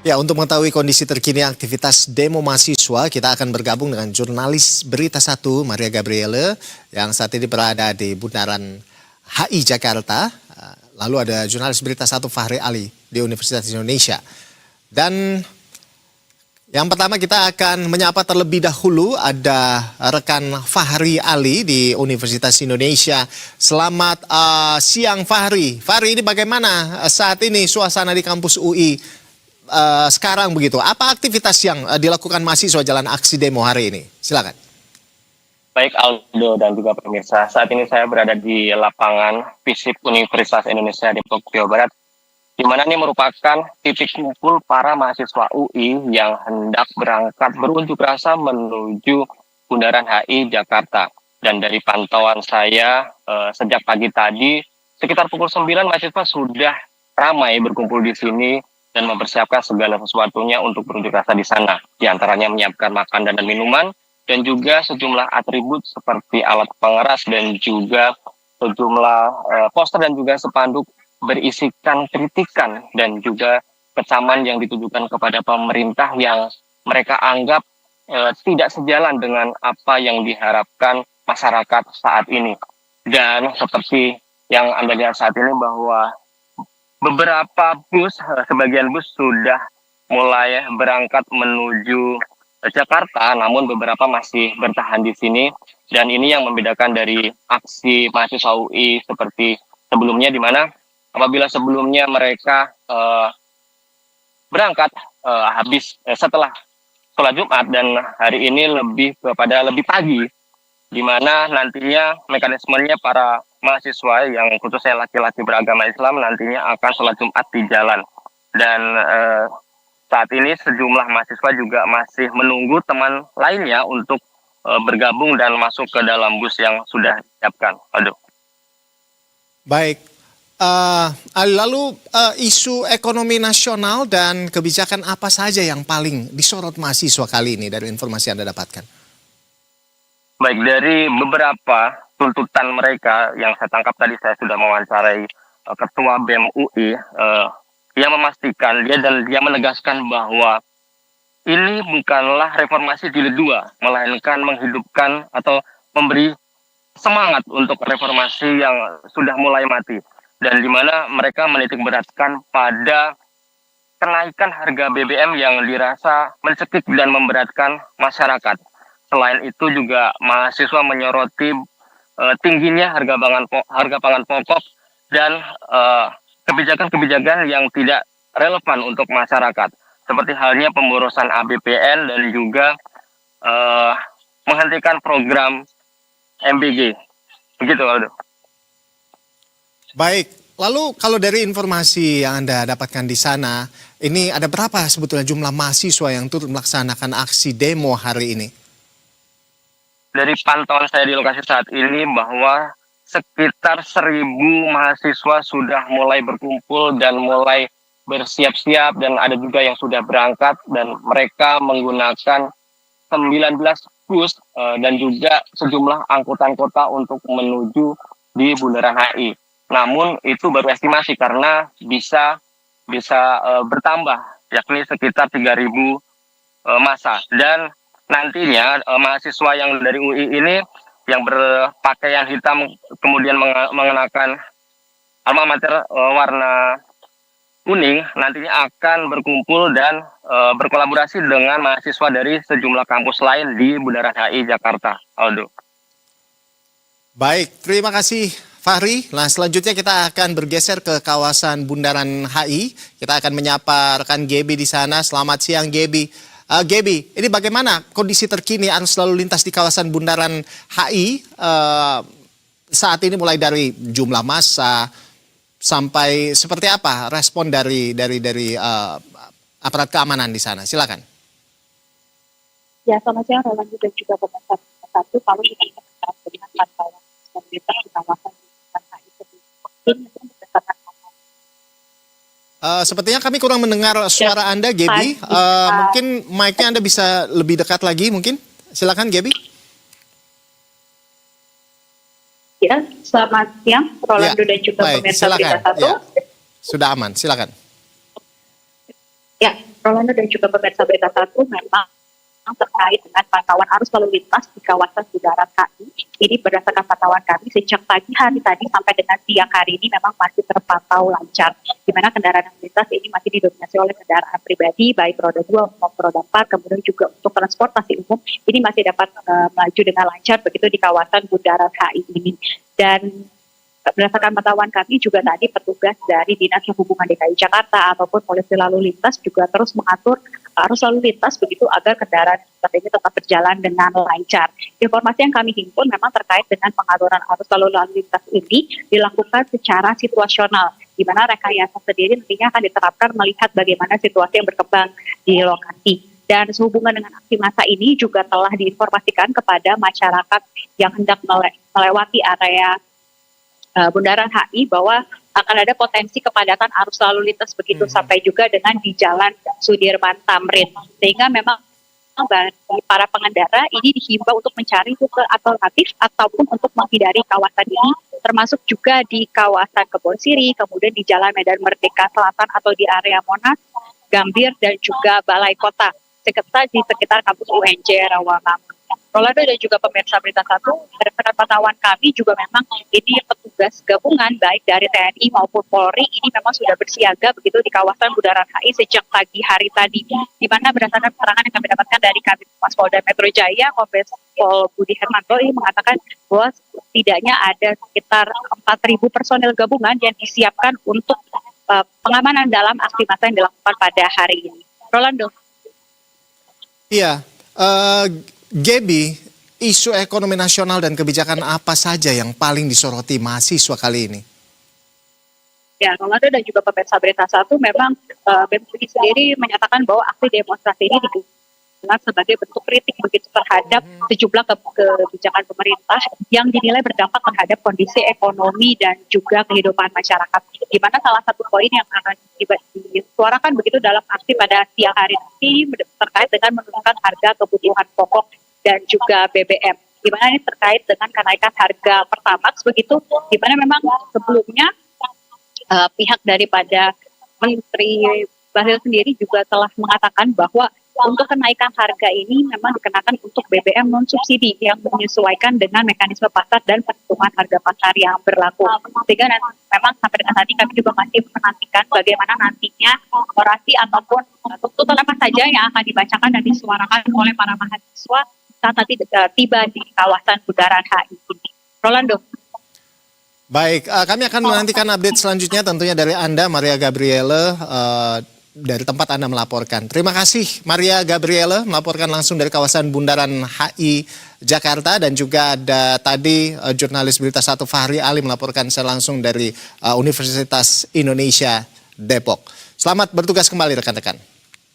Ya, untuk mengetahui kondisi terkini aktivitas demo mahasiswa, kita akan bergabung dengan jurnalis Berita Satu, Maria Gabriele, yang saat ini berada di Bundaran HI Jakarta. Lalu ada jurnalis Berita Satu, Fahri Ali, di Universitas Indonesia. Dan yang pertama kita akan menyapa terlebih dahulu ada rekan Fahri Ali di Universitas Indonesia. Selamat siang Fahri. Fahri, ini bagaimana saat ini suasana di kampus UI sekarang begitu? Apa aktivitas yang dilakukan mahasiswa jalan aksi demo hari ini? Silakan. Baik Aldo dan juga pemirsa, saat ini saya berada di lapangan FISIP Universitas Indonesia Depok, Jawa Barat, di mana ini merupakan titik kumpul para mahasiswa UI yang hendak berangkat berunjuk rasa menuju Bundaran HI Jakarta. Dan dari pantauan saya sejak pagi tadi, sekitar pukul 9 mahasiswa sudah ramai berkumpul di sini dan mempersiapkan segala sesuatunya untuk berunjuk rasa di sana. Di antaranya menyiapkan makanan dan minuman, dan juga sejumlah atribut seperti alat pengeras dan juga sejumlah poster dan juga spanduk berisikan kritikan dan juga kecaman yang ditujukan kepada pemerintah yang mereka anggap tidak sejalan dengan apa yang diharapkan masyarakat saat ini. Dan seperti yang Anda lihat saat ini bahwa beberapa bus, sebagian bus sudah mulai berangkat menuju Jakarta, namun beberapa masih bertahan di sini. Dan ini yang membedakan dari aksi mahasiswa UI seperti sebelumnya, di mana apabila sebelumnya mereka berangkat habis setelah sholat Jumat, dan hari ini lebih kepada lebih pagi, di mana nantinya mekanismenya para mahasiswa yang khususnya laki-laki beragama Islam nantinya akan sholat Jumat di jalan. Dan saat ini sejumlah mahasiswa juga masih menunggu teman lainnya untuk bergabung dan masuk ke dalam bus yang sudah disiapkan. Aduh. Baik. Lalu isu ekonomi nasional dan kebijakan apa saja yang paling disorot mahasiswa kali ini dari informasi yang Anda dapatkan? Baik, dari beberapa tuntutan mereka yang saya tangkap tadi, saya sudah mewawancarai Ketua BEM UI, dia memastikan, dia menegaskan bahwa ini bukanlah reformasi jilid 2, melainkan menghidupkan atau memberi semangat untuk reformasi yang sudah mulai mati. Dan di mana mereka menitik beratkan pada kenaikan harga BBM yang dirasa mencekik dan memberatkan masyarakat. Selain itu juga mahasiswa menyoroti tingginya harga pangan pokok dan kebijakan-kebijakan yang tidak relevan untuk masyarakat, seperti halnya pemborosan APBN dan juga menghentikan program MBG. Begitu, Aldo. Baik, lalu kalau dari informasi yang Anda dapatkan di sana, ini ada berapa sebetulnya jumlah mahasiswa yang turut melaksanakan aksi demo hari ini? Dari pantauan saya di lokasi saat ini bahwa sekitar 1.000 mahasiswa sudah mulai berkumpul dan mulai bersiap-siap, dan ada juga yang sudah berangkat, dan mereka menggunakan 19 bus dan juga sejumlah angkutan kota untuk menuju di Bundaran HI. Namun itu baru estimasi karena bisa bertambah, yakni sekitar 3.000 massa. Dan nantinya mahasiswa yang dari UI ini yang berpakaian hitam kemudian mengenakan alma mater warna kuning nantinya akan berkumpul dan berkolaborasi dengan mahasiswa dari sejumlah kampus lain di Bundaran HI Jakarta. Aldo. Baik, terima kasih Fahri. Nah, selanjutnya kita akan bergeser ke kawasan Bundaran HI. Kita akan menyapa rekan Gebi di sana. Selamat siang Gebi. Gebi, ini bagaimana kondisi terkini arus lalu lintas di kawasan Bundaran HI saat ini, mulai dari jumlah massa sampai seperti apa respon dari aparat keamanan di sana? Silakan. Ya, selamat siang Roland dan juga pemirsa Satu. Kalau kita dengan pantauan pemerintah di kawasan Bundaran HI ini berdasarkan sepertinya kami kurang mendengar suara Anda, Gebi. Mungkin mic-nya Anda bisa lebih dekat lagi mungkin. Silakan, Gebi. Ya, selamat siang Rolando dan juga baik, pemirsa silakan. Berita Satu. Ya, sudah aman, silakan. Ya, Rolando dan juga pemirsa Berita Satu memang terkait dengan pantauan arus lalu lintas di kawasan Bundaran HI. Ini berdasarkan pantauan kami sejak pagi hari tadi sampai dengan siang hari ini memang masih terpantau lancar. Di mana kendaraan lalu lintas ini masih didominasi oleh kendaraan pribadi, baik roda 2 maupun roda 4, kemudian juga untuk transportasi umum ini masih dapat melaju dengan lancar begitu di kawasan Bundaran HI ini. Dan berdasarkan pantauan kami juga tadi petugas dari Dinas Perhubungan DKI Jakarta ataupun polisi lalu lintas juga terus mengatur arus lalu lintas begitu agar kendaraan ini tetap berjalan dengan lancar. Informasi yang kami himpun memang terkait dengan pengaturan arus lalu lintas ini dilakukan secara situasional, di mana rekayasa sendiri nantinya akan diterapkan melihat bagaimana situasi yang berkembang di lokasi. Dan sehubungan dengan aksi massa ini juga telah diinformasikan kepada masyarakat yang hendak melewati area Bundaran HI bahwa akan ada potensi kepadatan arus lalu lintas begitu sampai juga dengan di Jalan Sudirman Tamrin, sehingga memang bagi para pengendara ini dihimbau untuk mencari rute alternatif ataupun untuk menghindari kawasan ini, termasuk juga di kawasan Kebon Siri, kemudian di Jalan Medan Merdeka Selatan atau di area Monas, Gambir dan juga Balai Kota serta di sekitar kampus UNJ Rawamangun. Rolando dan juga pemirsa Berita Satu, berdasarkan pantauan kami juga memang ini petugas gabungan baik dari TNI maupun Polri ini memang sudah bersiaga begitu di kawasan Bundaran HI sejak pagi hari tadi. Di mana berdasarkan keterangan yang kami dapatkan dari Kabid Humas Polda Metro Jaya, Kombes Pol Budi Hermanto ini mengatakan bahwa setidaknya ada sekitar 4.000 personel gabungan yang disiapkan untuk pengamanan dalam aksi massa yang dilakukan pada hari ini. Rolando. Iya, Gaby, isu ekonomi nasional dan kebijakan apa saja yang paling disoroti mahasiswa kali ini? Ya, Rolando dan juga pemirsa Berita Satu memang BEM sendiri menyatakan bahwa aksi demonstrasi ini digunakan sebagai bentuk kritik begitu terhadap sejumlah kebijakan pemerintah yang dinilai berdampak terhadap kondisi ekonomi dan juga kehidupan masyarakat. Di mana salah satu poin yang akan disuarakan begitu dalam aksi pada siang hari ini terkait dengan menurunkan harga kebutuhan pokok dan juga BBM. Di mana ini terkait dengan kenaikan harga Pertamax begitu, di mana memang sebelumnya pihak daripada Menteri Bahlil sendiri juga telah mengatakan bahwa untuk kenaikan harga ini memang dikenakan untuk BBM non-subsidi yang menyesuaikan dengan mekanisme pasar dan perhitungan harga pasar yang berlaku. Sehingga memang sampai dengan saat ini kami juga masih menantikan bagaimana nantinya orasi ataupun tuntutan apa saja yang akan dibacakan dan disuarakan oleh para mahasiswa saat nanti tiba di kawasan Bundaran HI ini. Rolando. Baik, kami akan menantikan update selanjutnya tentunya dari Anda, Maria Gabriele, dari tempat Anda melaporkan. Terima kasih Maria Gabriele melaporkan langsung dari kawasan Bundaran HI Jakarta, dan juga ada tadi jurnalis Berita Satu Fahri Ali melaporkan secara langsung dari Universitas Indonesia Depok. Selamat bertugas kembali rekan-rekan.